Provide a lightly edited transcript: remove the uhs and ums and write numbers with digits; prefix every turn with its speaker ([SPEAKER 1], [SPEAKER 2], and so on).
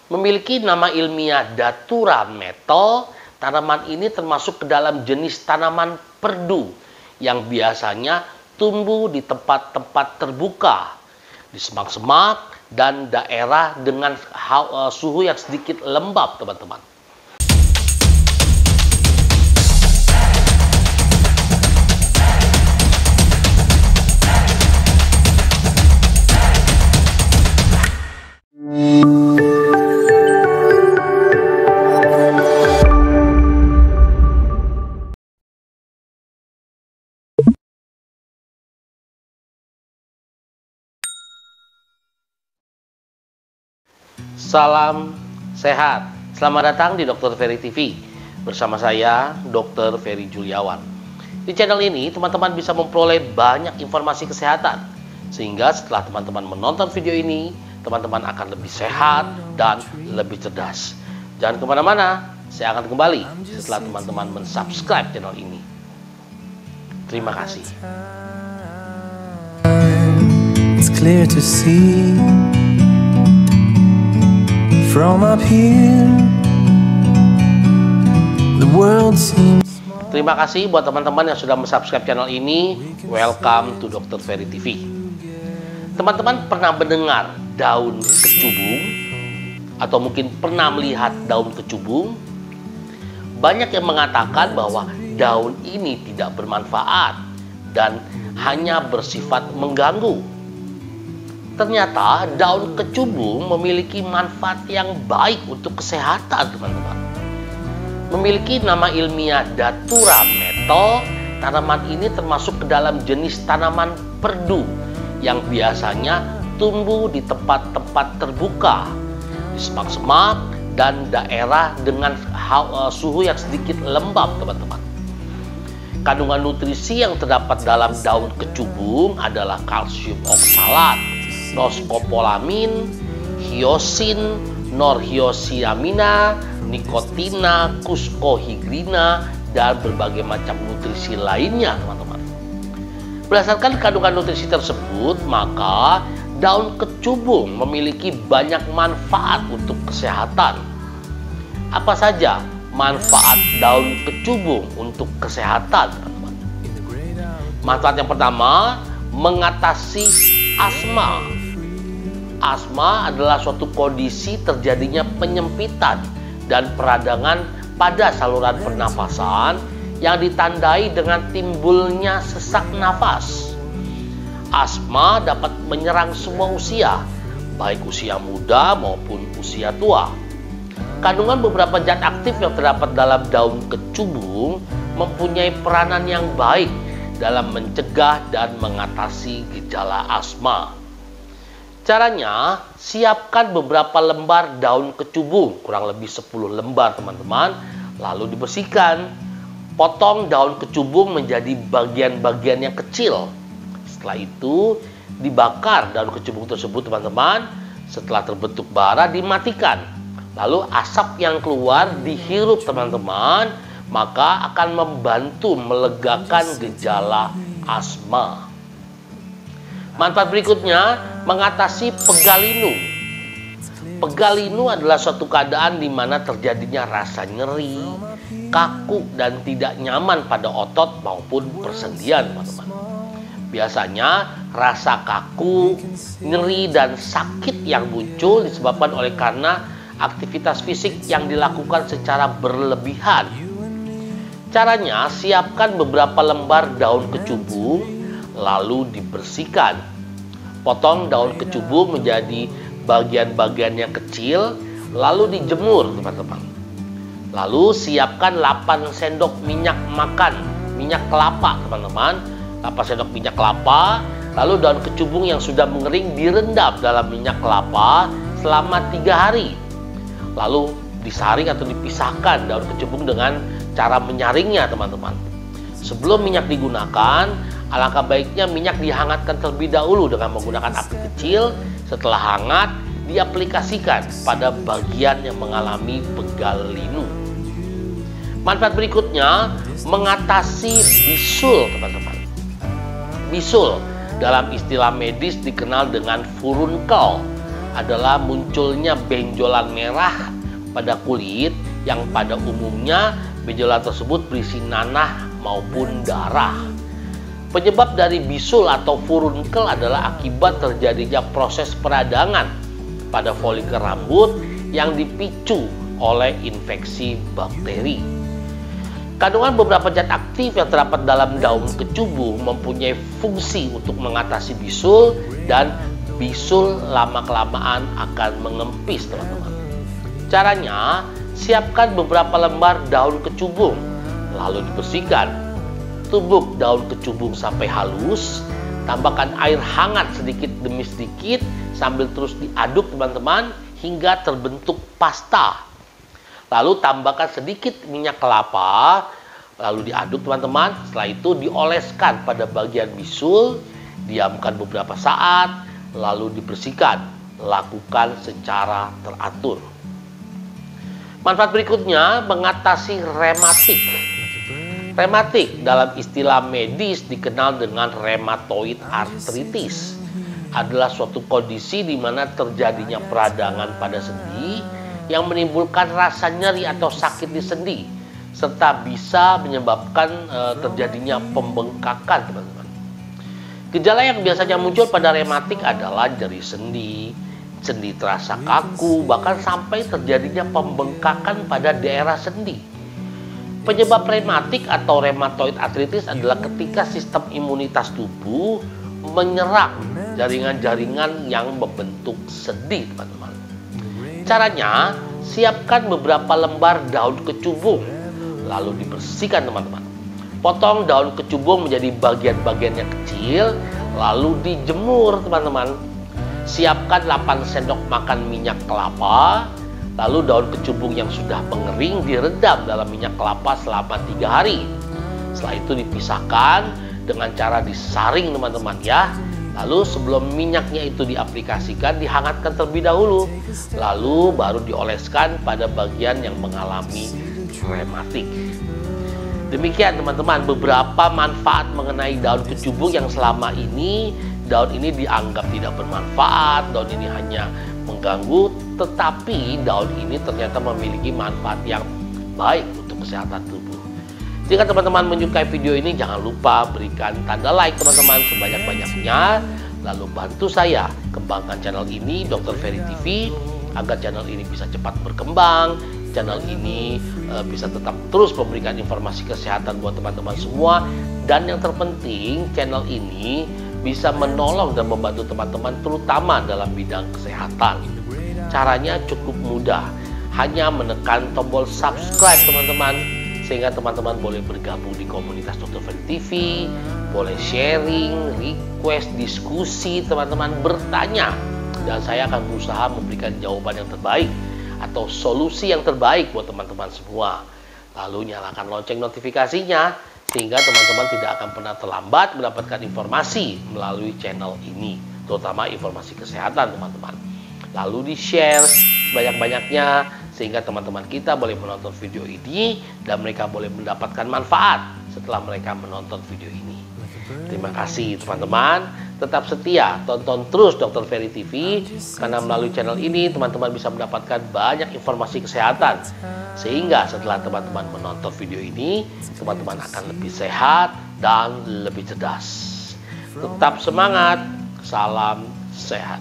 [SPEAKER 1] Memiliki nama ilmiah Datura metal, tanaman ini termasuk ke dalam jenis tanaman perdu yang biasanya tumbuh di tempat-tempat terbuka, di semak-semak dan daerah dengan suhu yang sedikit lembab, teman-teman. Salam sehat, selamat datang di Dr. Ferry TV. Bersama saya, Dr. Ferry Juliawan. Di channel ini, teman-teman bisa memperoleh banyak informasi kesehatan. Sehingga setelah teman-teman menonton video ini, teman-teman akan lebih sehat dan lebih cerdas. Jangan kemana-mana, saya akan kembali setelah teman-teman mensubscribe channel ini. Terima kasih.
[SPEAKER 2] It's clear to see from up here, the world seems.
[SPEAKER 1] Terima kasih buat teman-teman yang sudah mensubscribe channel ini. Welcome to Dr. Ferry TV. Teman-teman pernah mendengar daun kecubung? Atau mungkin pernah melihat daun kecubung? Banyak yang mengatakan bahwa daun ini tidak bermanfaat dan hanya bersifat mengganggu. Ternyata daun kecubung memiliki manfaat yang baik untuk kesehatan, teman-teman. Memiliki nama ilmiah Datura metal, tanaman ini termasuk ke dalam jenis tanaman perdu yang biasanya tumbuh di tempat-tempat terbuka, di semak-semak dan daerah dengan suhu yang sedikit lembab, teman-teman. Kandungan nutrisi yang terdapat dalam daun kecubung adalah kalsium oksalat, noskopolamin, hyosin, norhiosiamina, nikotina, kuskohigrina, dan berbagai macam nutrisi lainnya, teman-teman. Berdasarkan kandungan nutrisi tersebut, maka daun kecubung memiliki banyak manfaat untuk kesehatan. Apa saja manfaat daun kecubung untuk kesehatan, teman-teman? Manfaat yang pertama, mengatasi asma. Asma adalah suatu kondisi terjadinya penyempitan dan peradangan pada saluran pernafasan yang ditandai dengan timbulnya sesak nafas. Asma dapat menyerang semua usia, baik usia muda maupun usia tua. Kandungan beberapa zat aktif yang terdapat dalam daun kecubung mempunyai peranan yang baik dalam mencegah dan mengatasi gejala asma. Caranya, siapkan beberapa lembar daun kecubung, kurang lebih 10 lembar, teman-teman, lalu dibersihkan. Potong daun kecubung menjadi bagian-bagian yang kecil. Setelah itu, dibakar daun kecubung tersebut, teman-teman. Setelah terbentuk bara, dimatikan. Lalu asap yang keluar dihirup, teman-teman, maka akan membantu melegakan gejala asma. Manfaat berikutnya, mengatasi pegal linu. Pegal linu adalah suatu keadaan di mana terjadinya rasa nyeri, kaku, dan tidak nyaman pada otot maupun persendian, teman-teman. Biasanya rasa kaku, nyeri, dan sakit yang muncul disebabkan oleh karena aktivitas fisik yang dilakukan secara berlebihan. Caranya, siapkan beberapa lembar daun kecubung, lalu dibersihkan. Potong daun kecubung menjadi bagian-bagian yang kecil, lalu dijemur, teman-teman. Lalu siapkan 8 sendok minyak makan, minyak kelapa, teman-teman. 8 sendok minyak kelapa, lalu daun kecubung yang sudah mengering direndam dalam minyak kelapa selama 3 hari. Lalu disaring atau dipisahkan daun kecubung dengan cara menyaringnya, teman-teman. Sebelum minyak digunakan, alangkah baiknya minyak dihangatkan terlebih dahulu dengan menggunakan api kecil. Setelah hangat, diaplikasikan pada bagian yang mengalami pegal linu. Manfaat berikutnya, mengatasi bisul, teman-teman. Bisul dalam istilah medis dikenal dengan furunkel adalah munculnya benjolan merah pada kulit yang pada umumnya benjolan tersebut berisi nanah maupun darah. Penyebab dari bisul atau furunkel adalah akibat terjadinya proses peradangan pada folikel rambut yang dipicu oleh infeksi bakteri. Kandungan beberapa zat aktif yang terdapat dalam daun kecubung mempunyai fungsi untuk mengatasi bisul, dan bisul lama-kelamaan akan mengempis, teman-teman. Caranya, siapkan beberapa lembar daun kecubung, lalu dibersihkan. Tumbuk daun kecubung sampai halus, tambahkan air hangat sedikit demi sedikit sambil terus diaduk, teman-teman, hingga terbentuk pasta. Lalu tambahkan sedikit minyak kelapa, lalu diaduk, teman-teman. Setelah itu dioleskan pada bagian bisul, diamkan beberapa saat, lalu dibersihkan. Lakukan secara teratur. Manfaat berikutnya, mengatasi rematik. Rematik dalam istilah medis dikenal dengan rheumatoid arthritis. Adalah suatu kondisi di mana terjadinya peradangan pada sendi yang menimbulkan rasa nyeri atau sakit di sendi, serta bisa menyebabkan terjadinya pembengkakan, teman-teman. Gejala yang biasanya muncul pada rematik adalah nyeri sendi, sendi terasa kaku, bahkan sampai terjadinya pembengkakan pada daerah sendi. Penyebab rematik atau rheumatoid arthritis adalah ketika sistem imunitas tubuh menyerang jaringan-jaringan yang membentuk sendi, teman-teman. Caranya, siapkan beberapa lembar daun kecubung, lalu dibersihkan, teman-teman. Potong daun kecubung menjadi bagian-bagian yang kecil, lalu dijemur, teman-teman. Siapkan 8 sendok makan minyak kelapa, lalu daun kecubung yang sudah mengering direndam dalam minyak kelapa selama 3 hari. Setelah itu dipisahkan dengan cara disaring, teman-teman, ya. Lalu sebelum minyaknya itu diaplikasikan, dihangatkan terlebih dahulu. Lalu baru dioleskan pada bagian yang mengalami rematik. Demikian, teman-teman, beberapa manfaat mengenai daun kecubung yang selama ini daun ini dianggap tidak bermanfaat, daun ini hanya mengganggu, tetapi daun ini ternyata memiliki manfaat yang baik untuk kesehatan tubuh. Jika teman-teman menyukai video ini, jangan lupa berikan tanda like, teman-teman, sebanyak-banyaknya. Lalu bantu saya kembangkan channel ini, Dr. Ferry TV, agar channel ini bisa cepat berkembang. Channel ini bisa tetap terus memberikan informasi kesehatan buat teman-teman semua. Dan yang terpenting, channel ini bisa menolong dan membantu teman-teman, terutama dalam bidang kesehatan. Caranya cukup mudah, hanya menekan tombol subscribe, teman-teman, sehingga teman-teman boleh bergabung di komunitas Dr. Ferry TV, boleh sharing, request, diskusi, teman-teman bertanya, dan saya akan berusaha memberikan jawaban yang terbaik atau solusi yang terbaik buat teman-teman semua. Lalu nyalakan lonceng notifikasinya, sehingga teman-teman tidak akan pernah terlambat mendapatkan informasi melalui channel ini, terutama informasi kesehatan, teman-teman. Lalu di-share sebanyak-banyaknya, sehingga teman-teman kita boleh menonton video ini dan mereka boleh mendapatkan manfaat setelah mereka menonton video ini. Terima kasih, teman-teman. Tetap setia, tonton terus Dr. Ferry TV, karena melalui channel ini teman-teman bisa mendapatkan banyak informasi kesehatan, sehingga setelah teman-teman menonton video ini, teman-teman akan lebih sehat dan lebih cerdas. Tetap semangat, salam sehat.